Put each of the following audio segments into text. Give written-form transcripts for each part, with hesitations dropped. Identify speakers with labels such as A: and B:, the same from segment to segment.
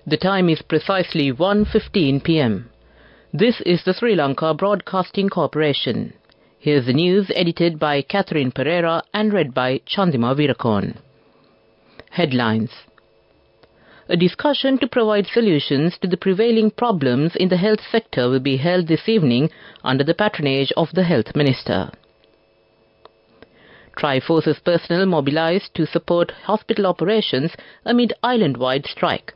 A: The time is precisely 1:15 p.m. This is the Sri Lanka Broadcasting Corporation. Here's the news edited by Catherine Pereira and read by Chandima Virakon. Headlines. A discussion to provide solutions to the prevailing problems in the health sector will be held this evening under the patronage of the Health Minister. Tri-Forces personnel mobilized to support hospital operations amid island-wide strike.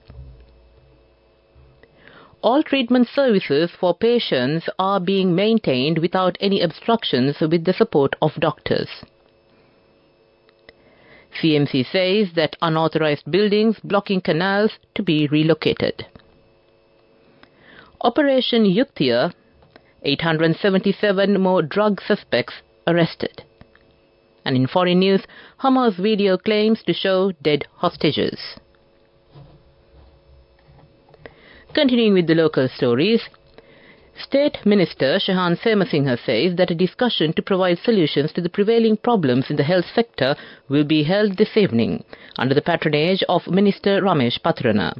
A: All treatment services for patients are being maintained without any obstructions with the support of doctors. CMC says that unauthorized buildings blocking canals to be relocated. Operation Yuktiya, 877 more drug suspects arrested. And in foreign news, Hamas video claims to show dead hostages. Continuing with the local stories, State Minister Shahan Semasinghe says that a discussion to provide solutions to the prevailing problems in the health sector will be held this evening under the patronage of Minister Ramesh Patrana.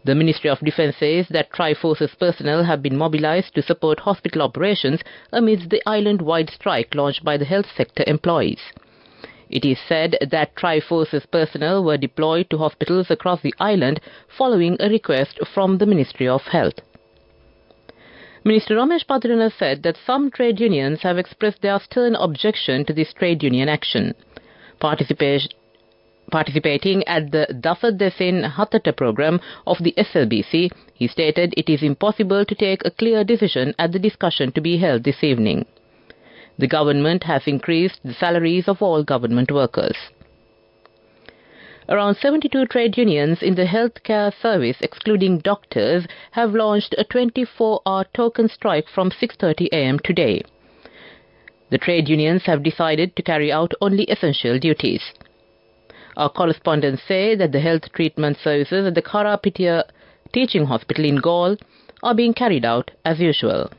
A: The Ministry of Defence says that Tri-Forces personnel have been mobilized to support hospital operations amidst the island-wide strike launched by the health sector employees. It is said that Tri-Forces personnel were deployed to hospitals across the island following a request from the Ministry of Health. Minister Ramesh Patrana said that some trade unions have expressed their stern objection to this trade union action. Participating at the Dasa Desin Hatata program of the SLBC, he stated it is impossible to take a clear decision at the discussion to be held this evening. The government has increased the salaries of all government workers. Around 72 trade unions in the healthcare service, excluding doctors, have launched a 24-hour token strike from 6:30 a.m. today. The trade unions have decided to carry out only essential duties. Our correspondents say that the health treatment services at the Karapitia Teaching Hospital in Galle are being carried out as usual.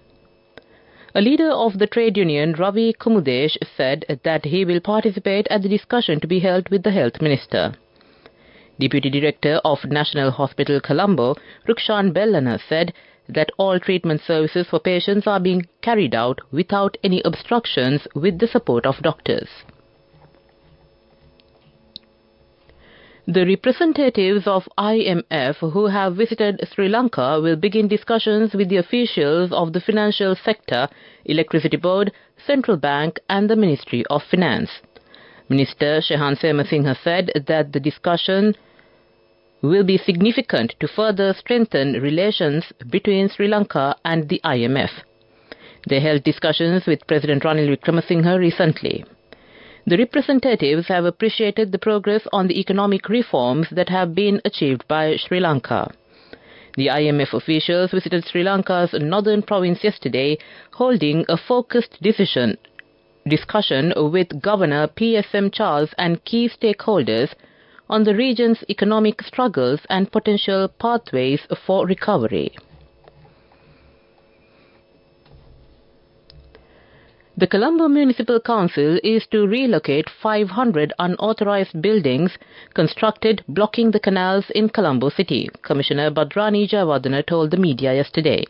A: A leader of the trade union, Ravi Kumudesh, said that he will participate at the discussion to be held with the Health Minister. Deputy Director of National Hospital Colombo, Rukshan Bellana, said that all treatment services for patients are being carried out without any obstructions with the support of doctors. The representatives of IMF who have visited Sri Lanka will begin discussions with the officials of the financial sector, Electricity Board, Central Bank and the Ministry of Finance. Minister Shahan Semasinghe said that the discussion will be significant to further strengthen relations between Sri Lanka and the IMF. They held discussions with President Ranil Wickremesinghe recently. The representatives have appreciated the progress on the economic reforms that have been achieved by Sri Lanka. The IMF officials visited Sri Lanka's northern province yesterday, holding a focused discussion with Governor PSM Charles and key stakeholders on the region's economic struggles and potential pathways for recovery. The Colombo Municipal Council is to relocate 500 unauthorized buildings constructed blocking the canals in Colombo City, Commissioner Badrani Jayawardena told the media yesterday.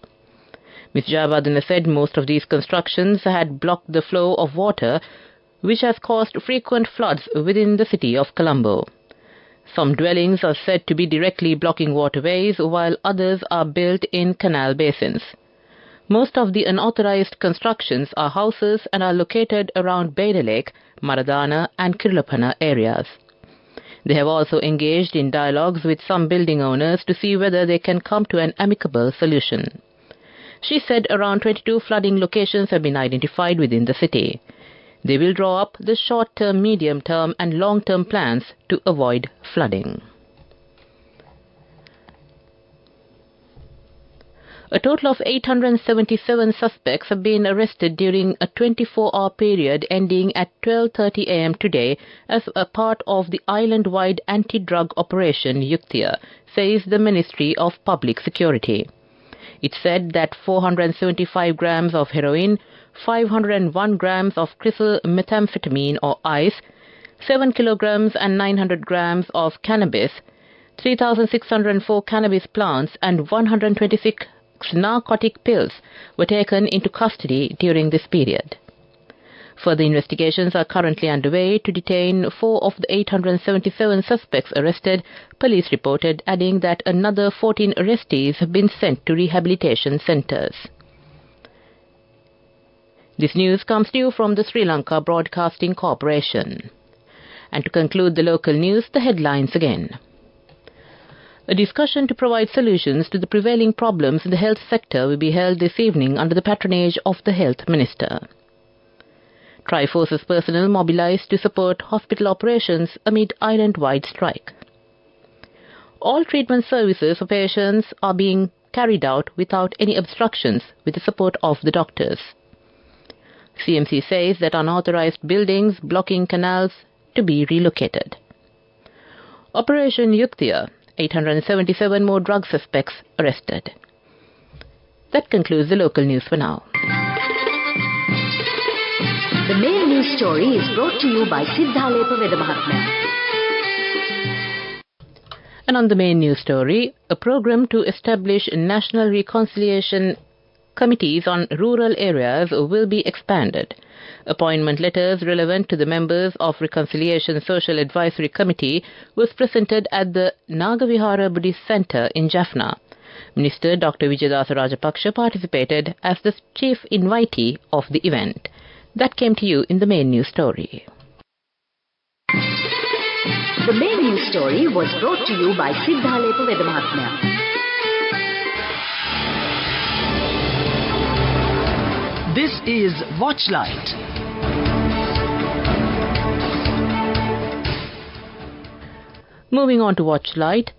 A: Ms. Jayawardena said most of these constructions had blocked the flow of water, which has caused frequent floods within the city of Colombo. Some dwellings are said to be directly blocking waterways, while others are built in canal basins. Most of the unauthorized constructions are houses and are located around Beda Lake, Maradana and Kirlapana areas. They have also engaged in dialogues with some building owners to see whether they can come to an amicable solution. She said around 22 flooding locations have been identified within the city. They will draw up the short-term, medium-term and long-term plans to avoid flooding. A total of 877 suspects have been arrested during a 24-hour period ending at 12:30 a.m. today as a part of the island-wide anti-drug operation Yuktiya, says the Ministry of Public Security. It said that 475 grams of heroin, 501 grams of crystal methamphetamine or ice, 7 kilograms and 900 grams of cannabis, 3,604 cannabis plants and 126 narcotic pills were taken into custody during this period. Further investigations are currently underway to detain 4 of the 877 suspects arrested, police reported, adding that another 14 arrestees have been sent to rehabilitation centres. This news comes to you from the Sri Lanka Broadcasting Corporation. And to conclude the local news, the headlines again. A discussion to provide solutions to the prevailing problems in the health sector will be held this evening under the patronage of the Health Minister. Triforce's personnel mobilized to support hospital operations amid island-wide strike. All treatment services for patients are being carried out without any obstructions with the support of the doctors. CMC says that unauthorized buildings blocking canals to be relocated. Operation Yukthiya, 877 more drug suspects arrested. That concludes the local news for now.
B: The main news story is brought to you by Sinhala Mahatma.
A: And on the main news story, a program to establish national reconciliation committees on rural areas will be expanded. Appointment letters relevant to the members of Reconciliation Social Advisory Committee was presented at the Nagavihara Buddhist Centre in Jaffna. Minister Dr. Vijayadasa Rajapaksa participated as the chief invitee of the event. That came to you in the main news story.
B: The main news story was brought to you by Sinhala Mahatma.
C: This is Watchlight.
A: Moving on to Watchlight.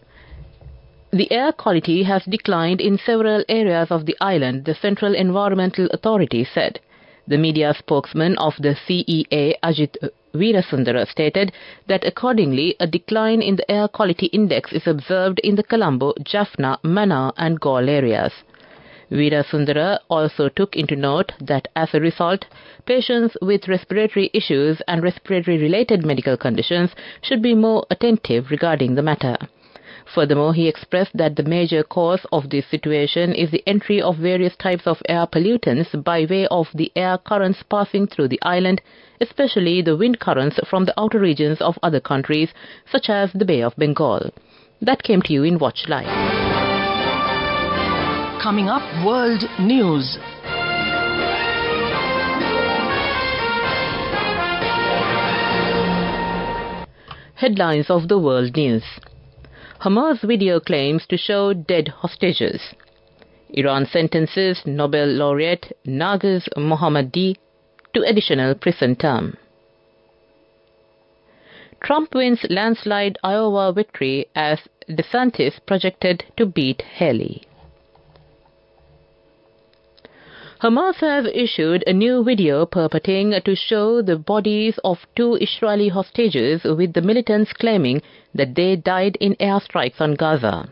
A: The air quality has declined in several areas of the island, the Central Environmental Authority said. The media spokesman of the CEA, Ajit Veerasundara, stated that accordingly a decline in the air quality index is observed in the Colombo, Jaffna, Mannar and Galle areas. Veerasundara also took into note that as a result, patients with respiratory issues and respiratory-related medical conditions should be more attentive regarding the matter. Furthermore, he expressed that the major cause of this situation is the entry of various types of air pollutants by way of the air currents passing through the island, especially the wind currents from the outer regions of other countries, such as the Bay of Bengal. That came to you in Watch Live.
C: Coming up, World News.
A: Headlines of the World News. Hamas video claims to show dead hostages. Iran sentences Nobel laureate Narges Mohammadi to additional prison term. Trump wins landslide Iowa victory as DeSantis projected to beat Haley. Hamas have issued a new video purporting to show the bodies of 2 Israeli hostages, with the militants claiming that they died in airstrikes on Gaza.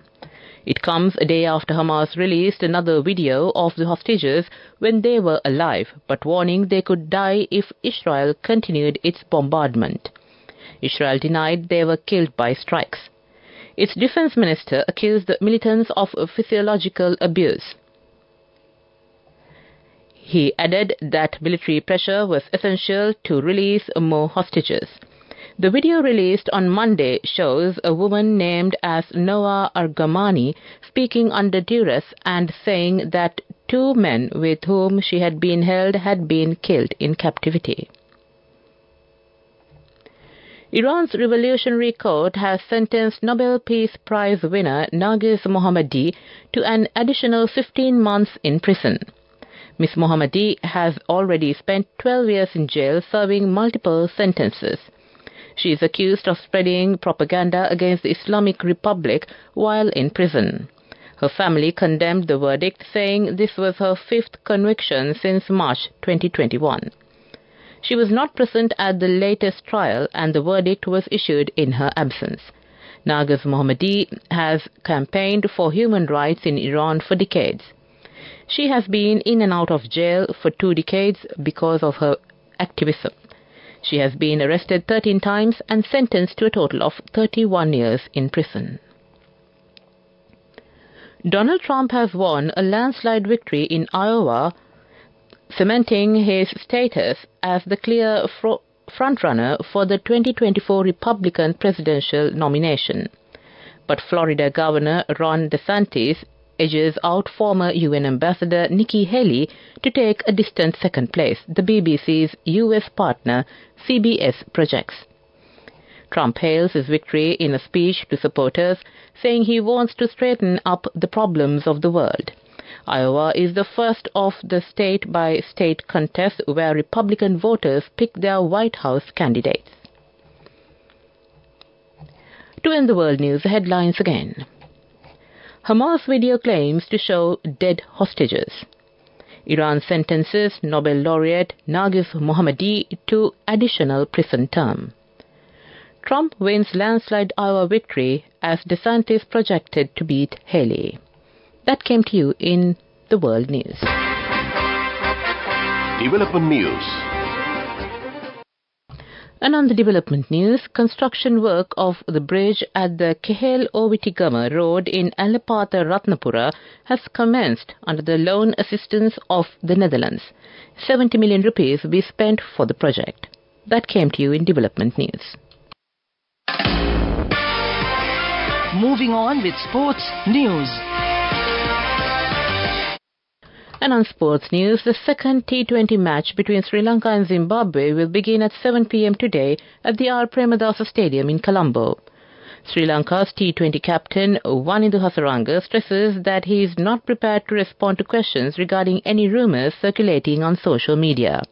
A: It comes a day after Hamas released another video of the hostages when they were alive, but warning they could die if Israel continued its bombardment. Israel denied they were killed by strikes. Its defense minister accused the militants of physiological abuse. He added that military pressure was essential to release more hostages. The video released on Monday shows a woman named as Noah Argamani speaking under duress and saying that 2 men with whom she had been held had been killed in captivity. Iran's Revolutionary Court has sentenced Nobel Peace Prize winner Narges Mohammadi to an additional 15 months in prison. Ms. Mohammadi has already spent 12 years in jail serving multiple sentences. She is accused of spreading propaganda against the Islamic Republic while in prison. Her family condemned the verdict, saying this was her 5th conviction since March 2021. She was not present at the latest trial and the verdict was issued in her absence. Narges Mohammadi has campaigned for human rights in Iran for decades. She has been in and out of jail for 2 decades because of her activism. She has been arrested 13 times and sentenced to a total of 31 years in prison. Donald Trump has won a landslide victory in Iowa, cementing his status as the clear frontrunner for the 2024 Republican presidential nomination. But Florida Governor Ron DeSantis edges out former UN Ambassador Nikki Haley to take a distant second place, the BBC's US partner CBS projects. Trump hails his victory in a speech to supporters, saying he wants to straighten up the problems of the world. Iowa is the first of the state-by-state contest where Republican voters pick their White House candidates. To end the world news, the headlines again. Hamas video claims to show dead hostages. Iran sentences Nobel laureate Naguib Mohammadi to additional prison term. Trump wins landslide Iowa victory as DeSantis projected to beat Haley. That came to you in the world news.
D: Development news.
A: And on the development news, construction work of the bridge at the Kehel-Ovitigama Road in Alapatha, Ratnapura has commenced under the loan assistance of the Netherlands. 70 million rupees will be spent for the project. That came to you in development news.
C: Moving on with sports news.
A: And on sports news, the second T20 match between Sri Lanka and Zimbabwe will begin at 7 p.m. today at the R. Premadasa Stadium in Colombo. Sri Lanka's T20 captain, Wanindu Hasaranga, stresses that he is not prepared to respond to questions regarding any rumours circulating on social media.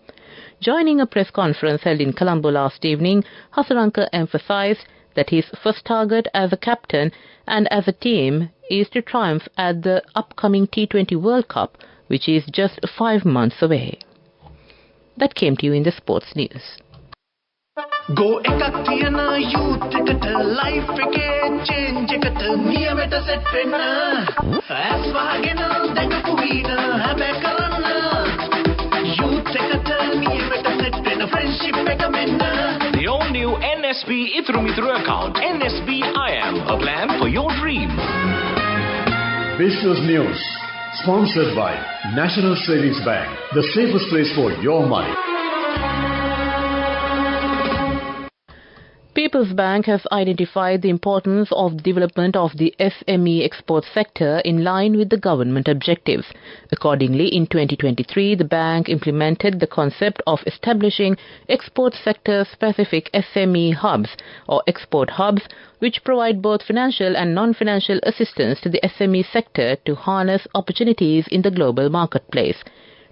A: Joining a press conference held in Colombo last evening, Hasaranga emphasised that his first target as a captain and as a team is to triumph at the upcoming T20 World Cup, which is just 5 months away. That came to you in the sports news.
E: Go ekak tiyana youth eකට life එකේ change එකට නියමෙට set වෙන්න ඇස් වහගෙන දැකපු වීන හැබැ කරන්න youth එකට නියමෙට set වෙන්න friendship එක මෙන්න.
F: The all-new NSB Ithru Mithru account, NSB IM, a plan for your dream.
G: Business News, sponsored by National Savings Bank, the safest place for your money.
A: People's Bank has identified the importance of development of the SME export sector in line with the government objectives. Accordingly, in 2023, the bank implemented the concept of establishing export sector-specific SME hubs, or export hubs, which provide both financial and non-financial assistance to the SME sector to harness opportunities in the global marketplace.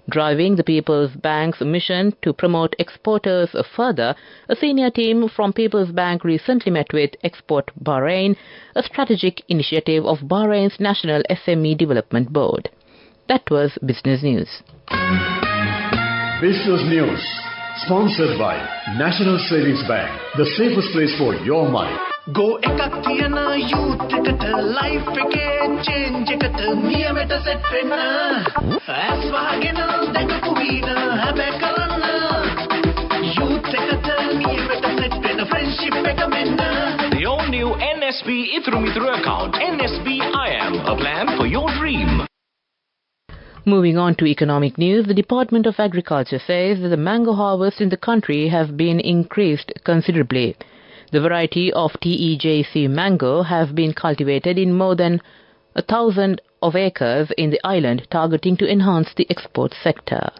A: Driving the People's Bank's mission to promote exporters further, a senior team from People's Bank recently met with Export Bahrain, a strategic initiative of Bahrain's National SME Development Board. That was Business News.
G: Business News, sponsored by National Savings Bank, the safest place for your money.
E: Go ekak tiyana youth එකට life එකේ change එකට නියමෙට set වෙන්න ඇස් වහගෙන දැකපු වීන හැබැ කරන්න youth එකට නියමෙට set වෙන්න friendship එක මෙන්න.
F: The all-new NSB Ithru Mithru account, NSB IM, a plan for your dream.
A: Moving on to economic news, the Department of Agriculture says that the mango harvest in the country has been increased considerably. The variety of TEJC mango has been cultivated in more than 1,000 of acres in the island, targeting to enhance the export sector.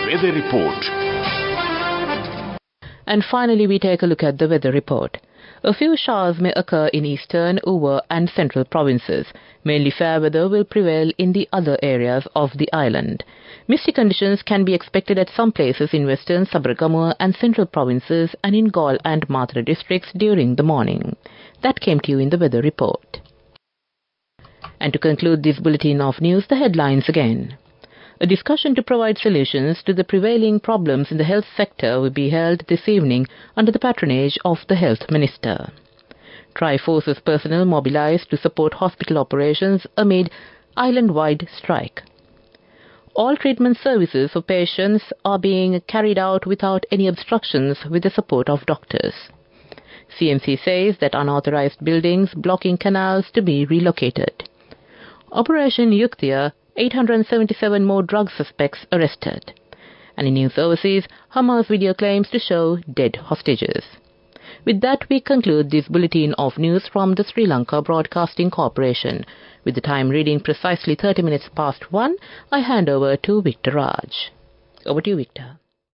D: Weather report.
A: And finally, we take a look at the weather report. A few showers may occur in eastern, Uva and central provinces. Mainly fair weather will prevail in the other areas of the island. Misty conditions can be expected at some places in western, Sabaragamuwa and central provinces and in Gaul and Mathura districts during the morning. That came to you in the weather report. And to conclude this bulletin of news, the headlines again. A discussion to provide solutions to the prevailing problems in the health sector will be held this evening under the patronage of the Health Minister. Tri-Forces personnel mobilized to support hospital operations amid island-wide strike. All treatment services for patients are being carried out without any obstructions with the support of doctors. CMC says that unauthorized buildings blocking canals to be relocated. Operation Yuktia, 877 more drug suspects arrested. And in news overseas, Hamas video claims to show dead hostages. With that, we conclude this bulletin of news from the Sri Lanka Broadcasting Corporation. With the time reading precisely 30 minutes past 1, I hand over to Victor Raj. Over to you, Victor.